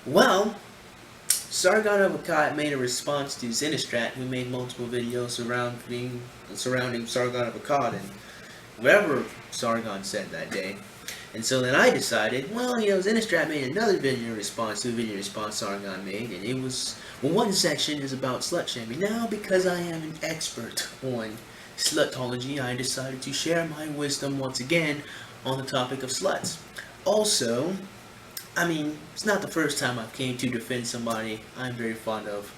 Well, Sargon of Akkad made a response to Zinistrat, who made multiple videos surrounding Sargon of Akkad and whatever Sargon said that day. And so then I decided, well, Zinistrat made another video response to a video response Sargon made, and it was, well, one section is about slut-shaming. Now, because I am an expert on slutology, I decided to share my wisdom once again on the topic of sluts. Also, it's not the first time I've came to defend somebody I'm very fond of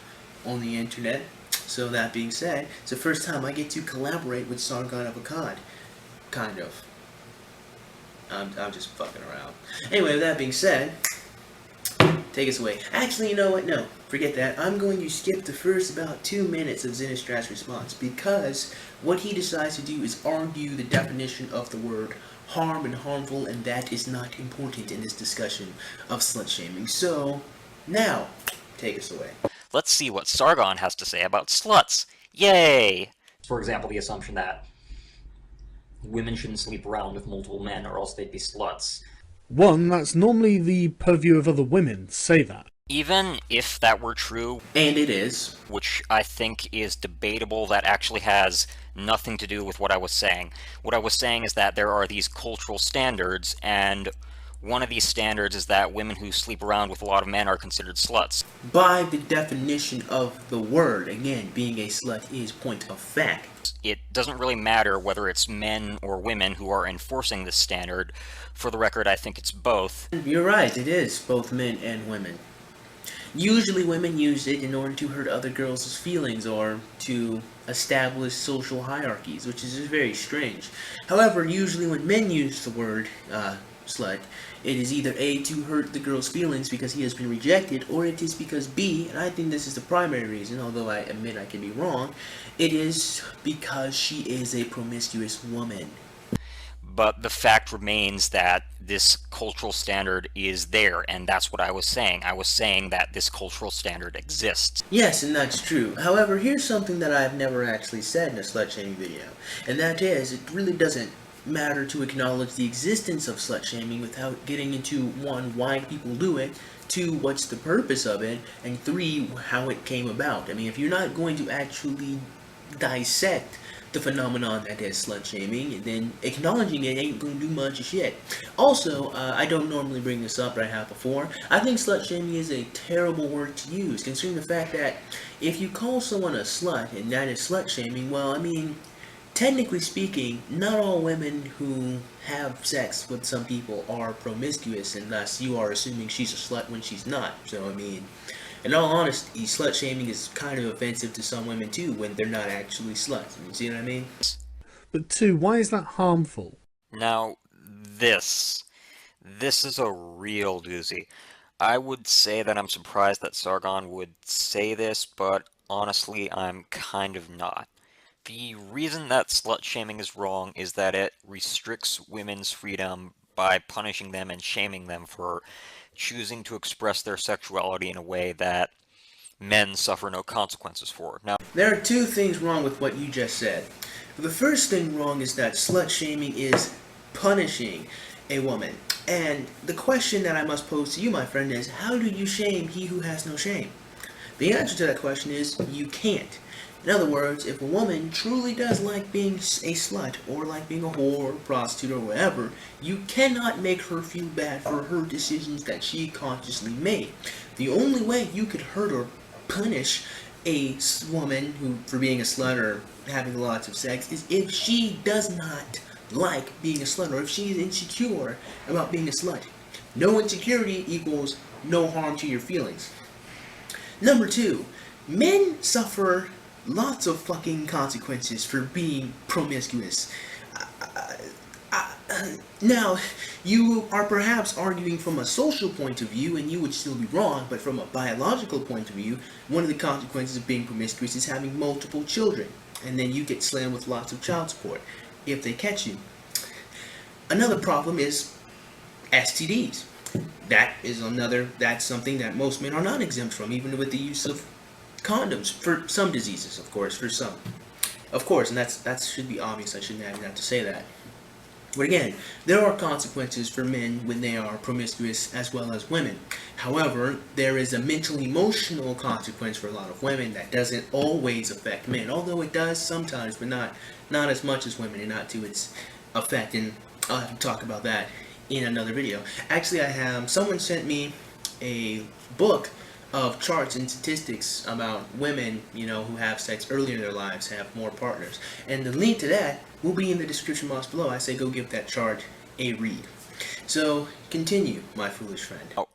on the internet. So that being said, it's the first time I get to collaborate with Sargon of Akkad. Kind of. I'm just fucking around. Anyway, with that being said, take us away. Actually, you know what? No, forget that. I'm going to skip the first about 2 minutes of Zinistrat's response because what he decides to do is argue the definition of the word harm and harmful, and that is not important in this discussion of slut-shaming. So, now, take us away. Let's see what Sargon has to say about sluts. Yay! For example, the assumption that women shouldn't sleep around with multiple men or else they'd be sluts. One, that's normally the purview of other women to say that. Even if that were true, and it is, which I think is debatable, that actually has nothing to do with what I was saying. What I was saying is that there are these cultural standards, and one of these standards is that women who sleep around with a lot of men are considered sluts. By the definition of the word, again, being a slut is point of fact. It doesn't really matter whether it's men or women who are enforcing this standard. For the record, I think it's both. You're right, it is both men and women. Usually women use it in order to hurt other girls' feelings or to establish social hierarchies, which is very strange. However, usually when men use the word slut, it is either A, to hurt the girl's feelings because he has been rejected, or it is because B, and I think this is the primary reason, although I admit I can be wrong, it is because she is a promiscuous woman. But the fact remains that this cultural standard is there, and that's what I was saying. I was saying that this cultural standard exists. Yes, and that's true. However, here's something that I've never actually said in a slut-shaming video, and that is, it really doesn't matter to acknowledge the existence of slut-shaming without getting into, 1, why people do it, 2, what's the purpose of it, and 3, how it came about. If you're not going to actually dissect the phenomenon that is slut-shaming, then acknowledging it ain't gonna do much shit. Also, I don't normally bring this up, but I have before. I think slut-shaming is a terrible word to use, considering the fact that if you call someone a slut, and that is slut-shaming, well, technically speaking, not all women who have sex with some people are promiscuous, and thus you are assuming she's a slut when she's not. So, in all honesty, slut-shaming is kind of offensive to some women too when they're not actually sluts. You see what I mean? But 2, why is that harmful? Now, this is a real doozy. I would say that I'm surprised that Sargon would say this, but honestly, I'm kind of not. The reason that slut-shaming is wrong is that it restricts women's freedom by punishing them and shaming them for choosing to express their sexuality in a way that men suffer no consequences for. Now, there are 2 things wrong with what you just said. The first thing wrong is that slut-shaming is punishing a woman. And the question that I must pose to you, my friend, is how do you shame he who has no shame? The answer to that question is you can't. In other words, if a woman truly does like being a slut, or like being a whore, or prostitute, or whatever, you cannot make her feel bad for her decisions that she consciously made. The only way you could hurt or punish a woman for being a slut or having lots of sex is if she does not like being a slut, or if she is insecure about being a slut. No insecurity equals no harm to your feelings. Number 2, men suffer lots of fucking consequences for being promiscuous. Now, you are perhaps arguing from a social point of view, and you would still be wrong, but from a biological point of view, one of the consequences of being promiscuous is having multiple children, and then you get slammed with lots of child support if they catch you. Another problem is STDs. That's something that most men are not exempt from, even with the use of condoms, for some diseases, of course, for some. Of course, and that should be obvious, I shouldn't have to say that. But again, there are consequences for men when they are promiscuous as well as women. However, there is a mental emotional consequence for a lot of women that doesn't always affect men, although it does sometimes, but not as much as women and not to its effect. And I'll have to talk about that in another video. Actually, someone sent me a book of charts and statistics about women, who have sex earlier in their lives have more partners. And the link to that will be in the description box below. I say go give that chart a read. So, continue, my foolish friend. Oh,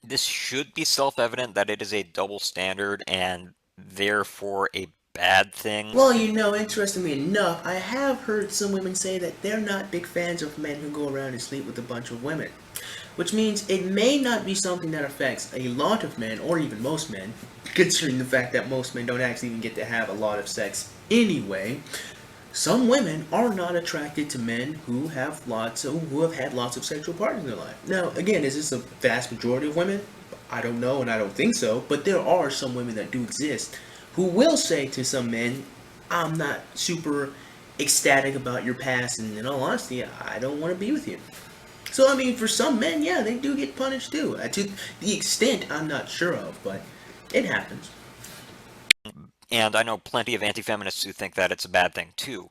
this should be self-evident that it is a double standard and therefore a bad thing. Well, interestingly enough, I have heard some women say that they're not big fans of men who go around and sleep with a bunch of women. Which means it may not be something that affects a lot of men, or even most men, considering the fact that most men don't actually even get to have a lot of sex anyway. Some women are not attracted to men who have had lots of sexual partners in their life. Now, again, is this a vast majority of women? I don't know, and I don't think so, but there are some women that do exist who will say to some men, I'm not super ecstatic about your past, and in all honesty, I don't want to be with you. So, I mean, for some men, yeah, they do get punished too. To the extent I'm not sure of, but it happens. And I know plenty of anti-feminists who think that it's a bad thing too.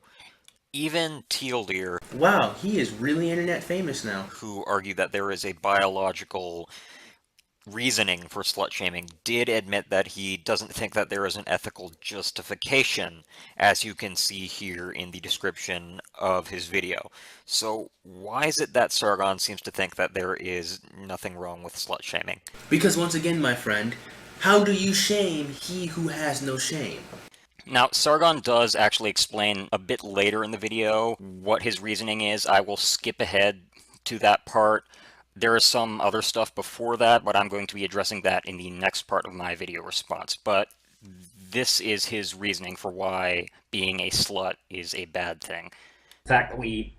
Even Teal'c, Wow, he is really internet famous now. who argue that there is a biological reasoning for slut-shaming, did admit that he doesn't think that there is an ethical justification, as you can see here in the description of his video. So why is it that Sargon seems to think that there is nothing wrong with slut-shaming? Because once again, my friend, how do you shame he who has no shame? Now, Sargon does actually explain a bit later in the video what his reasoning is. I will skip ahead to that part. There is some other stuff before that, but I'm going to be addressing that in the next part of my video response. But this is his reasoning for why being a slut is a bad thing. The fact that we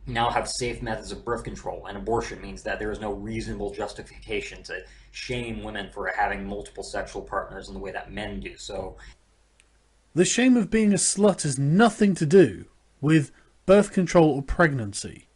now have safe methods of birth control and abortion means that there is no reasonable justification to shame women for having multiple sexual partners in the way that men do. So, the shame of being a slut has nothing to do with birth control or pregnancy.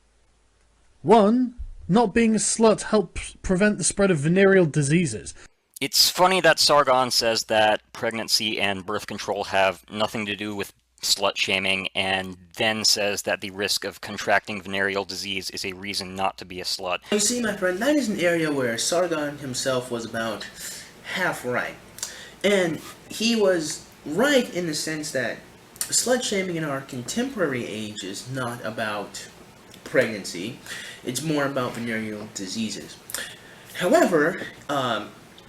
One, not being a slut helps prevent the spread of venereal diseases. It's funny that Sargon says that pregnancy and birth control have nothing to do with slut-shaming, and then says that the risk of contracting venereal disease is a reason not to be a slut. You see, my friend, that is an area where Sargon himself was about half right. And he was right in the sense that slut-shaming in our contemporary age is not about pregnancy. It's more about venereal diseases. However,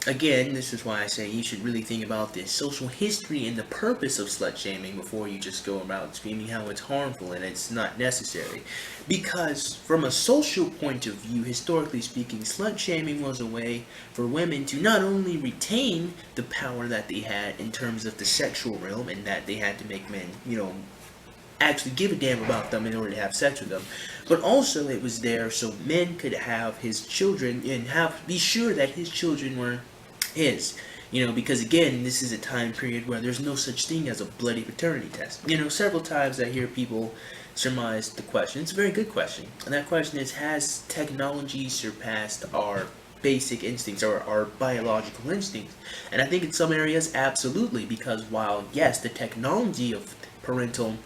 again, this is why I say you should really think about the social history and the purpose of slut-shaming before you just go about screaming how it's harmful and it's not necessary. Because from a social point of view, historically speaking, slut-shaming was a way for women to not only retain the power that they had in terms of the sexual realm, and that they had to make men, actually give a damn about them in order to have sex with them, but also it was there so men could have his children and be sure that his children were his. Because again, this is a time period where there's no such thing as a bloody paternity test. Several times I hear people surmise the question. It's a very good question. And that question is, has technology surpassed our basic instincts or our biological instincts? And I think in some areas, absolutely, because while, yes, the technology of parental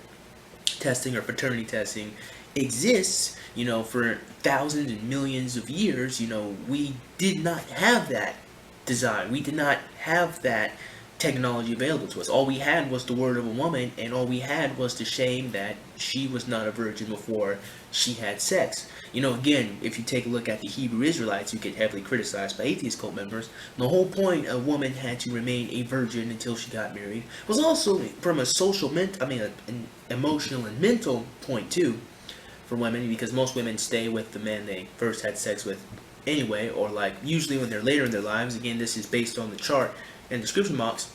testing or paternity testing exists, for thousands and millions of years, we did not have that design. We did not have that technology available to us. All we had was the word of a woman, and all we had was the shame that she was not a virgin before she had sex. Again, if you take a look at the Hebrew Israelites, who get heavily criticized by atheist cult members, the whole point a woman had to remain a virgin until she got married was also from a an emotional and mental point too for women, because most women stay with the man they first had sex with anyway, or usually when they're later in their lives. Again, this is based on the chart and description box.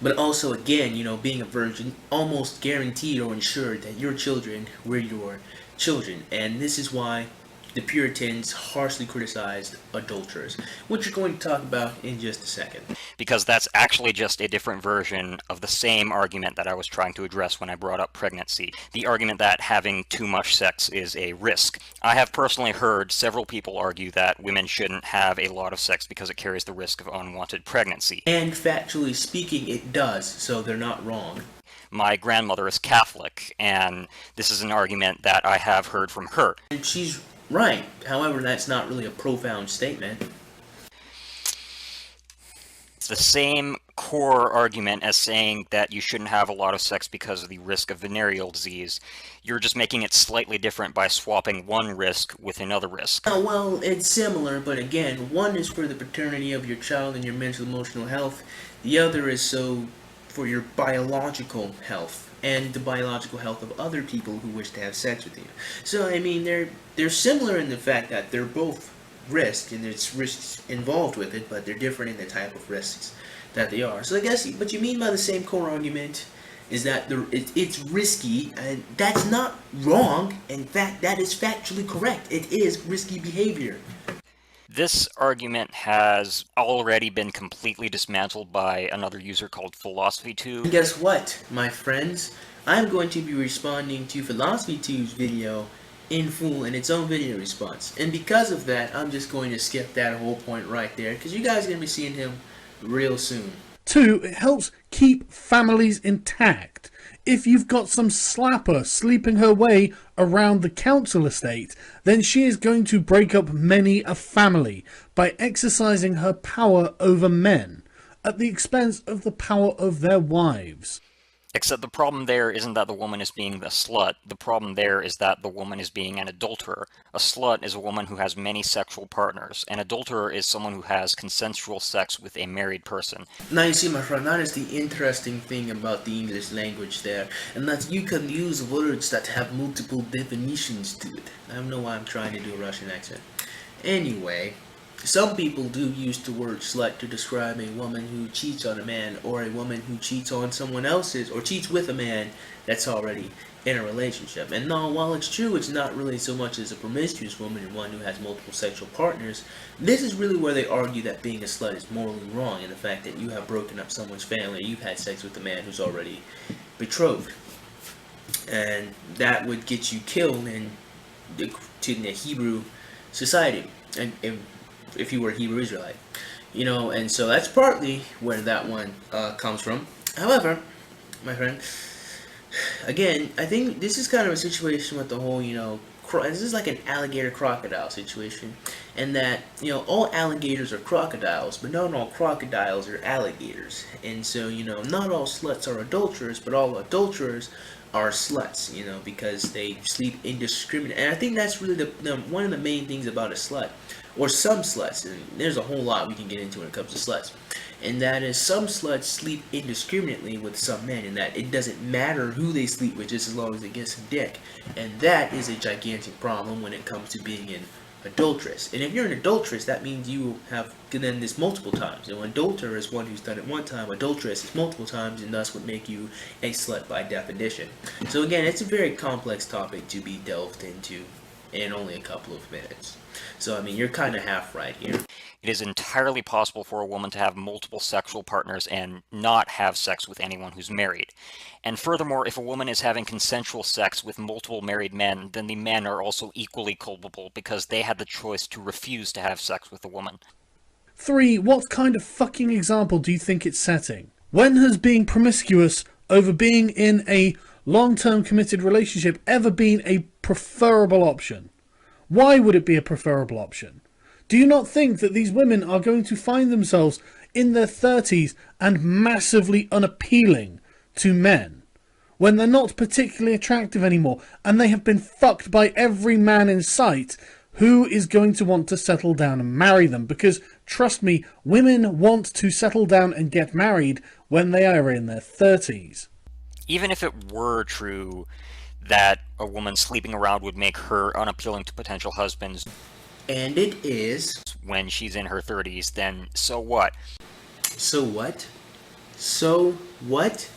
But also, again, being a virgin almost guaranteed or ensured that your children were your children. And this is why the Puritans harshly criticized adulterers, which we're going to talk about in just a second. Because that's actually just a different version of the same argument that I was trying to address when I brought up pregnancy. The argument that having too much sex is a risk. I have personally heard several people argue that women shouldn't have a lot of sex because it carries the risk of unwanted pregnancy. And factually speaking, it does, so they're not wrong. My grandmother is Catholic, and this is an argument that I have heard from her. And she's right. However, that's not really a profound statement. It's the same core argument as saying that you shouldn't have a lot of sex because of the risk of venereal disease. You're just making it slightly different by swapping one risk with another risk. Well, it's similar, but again, one is for the paternity of your child and your mental emotional health. The other is so for your biological health and the biological health of other people who wish to have sex with you. So I mean, they're similar in the fact that they're both risks and there's risks involved with it, but they're different in the type of risks that they are. So I guess what you mean by the same core argument is that it's risky, and that's not wrong. In fact, that is factually correct. It is risky behavior. This argument has already been completely dismantled by another user called Philosophy2. And guess what, my friends? I'm going to be responding to Philosophy2's video in full in its own video response. And because of that, I'm just going to skip that whole point right there, because you guys are going to be seeing him real soon. 2, it helps keep families intact. If you've got some slapper sleeping her way around the council estate, then she is going to break up many a family by exercising her power over men at the expense of the power of their wives. Except the problem there isn't that the woman is being the slut. The problem there is that the woman is being an adulterer. A slut is a woman who has many sexual partners. An adulterer is someone who has consensual sex with a married person. Now you see, my friend, that is the interesting thing about the English language there, and that you can use words that have multiple definitions to it. I don't know why I'm trying to do a Russian accent. Anyway, some people do use the word slut to describe a woman who cheats on a man, or a woman who cheats on someone else's, or cheats with a man that's already in a relationship. And no, while it's true it's not really so much as a promiscuous woman and one who has multiple sexual partners, this is really where they argue that being a slut is morally wrong, in the fact that you have broken up someone's family, you've had sex with a man who's already betrothed. And that would get you killed in the Hebrew society. And if you were a Hebrew Israelite, you know, and so that's partly where that one comes from. However, my friend, again, I think this is kind of a situation with the whole, you know, this is like an alligator-crocodile situation, and that, you know, all alligators are crocodiles, but not all crocodiles are alligators. And so, you know, not all sluts are adulterers, but all adulterers are sluts, you know, because they sleep indiscriminately. And I think that's really the one of the main things about a slut, or some sluts, and there's a whole lot we can get into when it comes to sluts, and that is some sluts sleep indiscriminately with some men, and that it doesn't matter who they sleep with just as long as they get some dick. And that is a gigantic problem when it comes to being an adulteress. And if you're an adulteress, that means you have done this multiple times. And an adulterer is one who's done it one time. Adulteress is multiple times, and thus would make you a slut by definition. So again, it's a very complex topic to be delved into in only a couple of minutes. So I mean, you're kind of half right here. It is entirely possible for a woman to have multiple sexual partners and not have sex with anyone who's married. And furthermore, if a woman is having consensual sex with multiple married men, then the men are also equally culpable because they had the choice to refuse to have sex with the woman. 3, what kind of fucking example do you think it's setting? When has being promiscuous over being in a long-term committed relationship ever been a preferable option? Why would it be a preferable option? Do you not think that these women are going to find themselves in their 30s and massively unappealing to men when they're not particularly attractive anymore, and they have been fucked by every man in sight who is going to want to settle down and marry them? Because, trust me, women want to settle down and get married when they are in their 30s. Even if it were true that a woman sleeping around would make her unappealing to potential husbands, and it is, when she's in her 30s, then so what? So what? So what?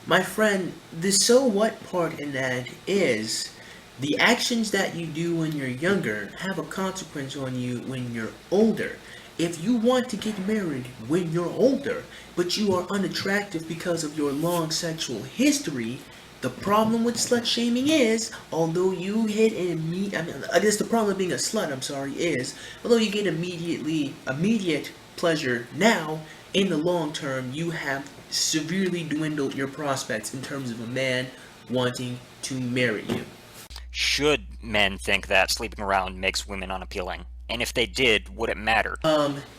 My friend, the so what part in that is the actions that you do when you're younger have a consequence on you when you're older. If you want to get married when you're older, but you are unattractive because of your long sexual history, the problem with slut shaming is, although you hit I guess the problem with being a slut, I'm sorry, is, although you get immediate pleasure now, in the long term, you have severely dwindled your prospects in terms of a man wanting to marry you. Should men think that sleeping around makes women unappealing? And if they did, would it matter?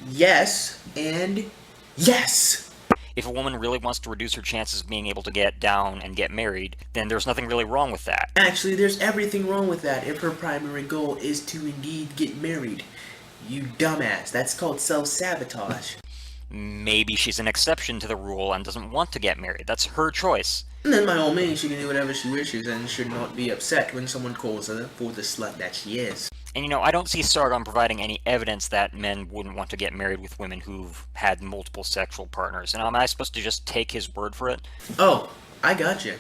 Yes, and yes. If a woman really wants to reduce her chances of being able to get down and get married, then there's nothing really wrong with that. Actually, there's everything wrong with that if her primary goal is to indeed get married. You dumbass. That's called self-sabotage. Maybe she's an exception to the rule and doesn't want to get married. That's her choice. And then by all means, she can do whatever she wishes and should not be upset when someone calls her for the slut that she is. And you know, I don't see Sargon providing any evidence that men wouldn't want to get married with women who've had multiple sexual partners. And am I supposed to just take his word for it? Oh, I got you.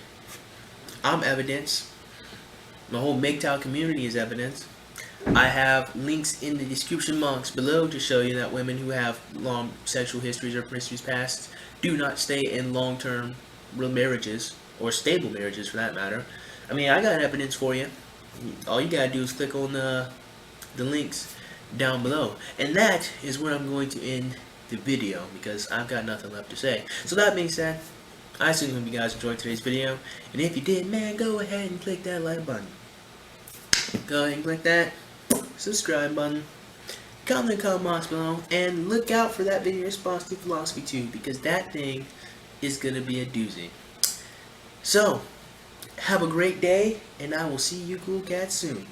I'm evidence. The whole MGTOW community is evidence. I have links in the description box below to show you that women who have long sexual histories or histories past do not stay in long-term real marriages, or stable marriages for that matter. I mean, I got evidence for you. All you gotta do is click on the links down below. And that is where I'm going to end the video, because I've got nothing left to say. So that being said, I assume you guys enjoyed today's video. And if you did, man, go ahead and click that like button. Go ahead and click that subscribe button. Comment in the comment box below. And look out for that video response to philosophy 2, because that thing is going to be a doozy. So, have a great day, and I will see you cool cats soon.